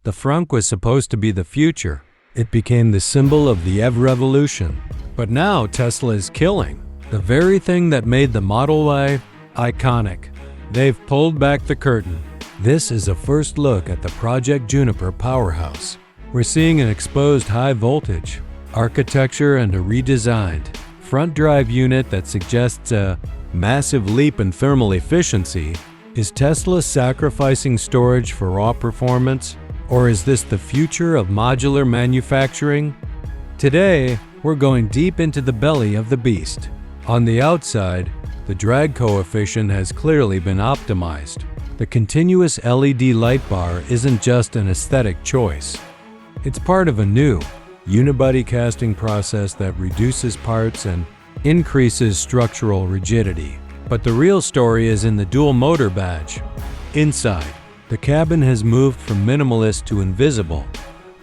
The Frunk was supposed to be the future. It became the symbol of the EV revolution. But now Tesla is killing the very thing that made the Model Y iconic. They've pulled back the curtain. This is a first look at the Project Juniper powerhouse. We're seeing an exposed high voltage architecture and a redesigned front drive unit that suggests a massive leap in thermal efficiency. Is Tesla sacrificing storage for raw performance? Or is this the future of modular manufacturing? Today, we're going deep into the belly of the beast. On the outside, the drag coefficient has clearly been optimized. The continuous LED light bar isn't just an aesthetic choice. It's part of a new unibody casting process that reduces parts and increases structural rigidity. But the real story is in the dual motor badge. Inside, the cabin has moved from minimalist to invisible.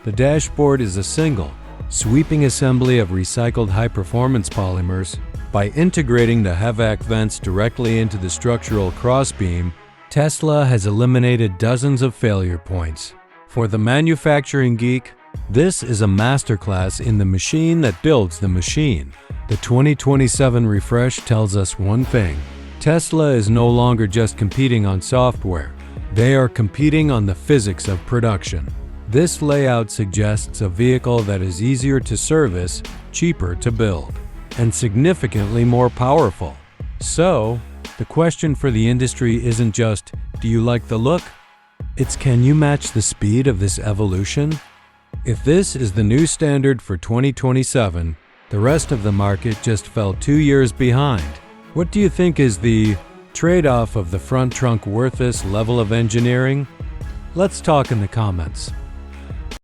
The dashboard is a single, sweeping assembly of recycled high-performance polymers. By integrating the HVAC vents directly into the structural crossbeam, Tesla has eliminated dozens of failure points. For the manufacturing geek, this is a masterclass in the machine that builds the machine. The 2027 refresh tells us one thing: Tesla is no longer just competing on software. They are competing on the physics of production. This layout suggests a vehicle that is easier to service, cheaper to build, and significantly more powerful. So, the question for the industry isn't just, do you like the look? It's, can you match the speed of this evolution? If this is the new standard for 2027, the rest of the market just fell 2 years behind. What do you think is the trade-off of the front trunk worth this level of engineering? Let's talk in the comments.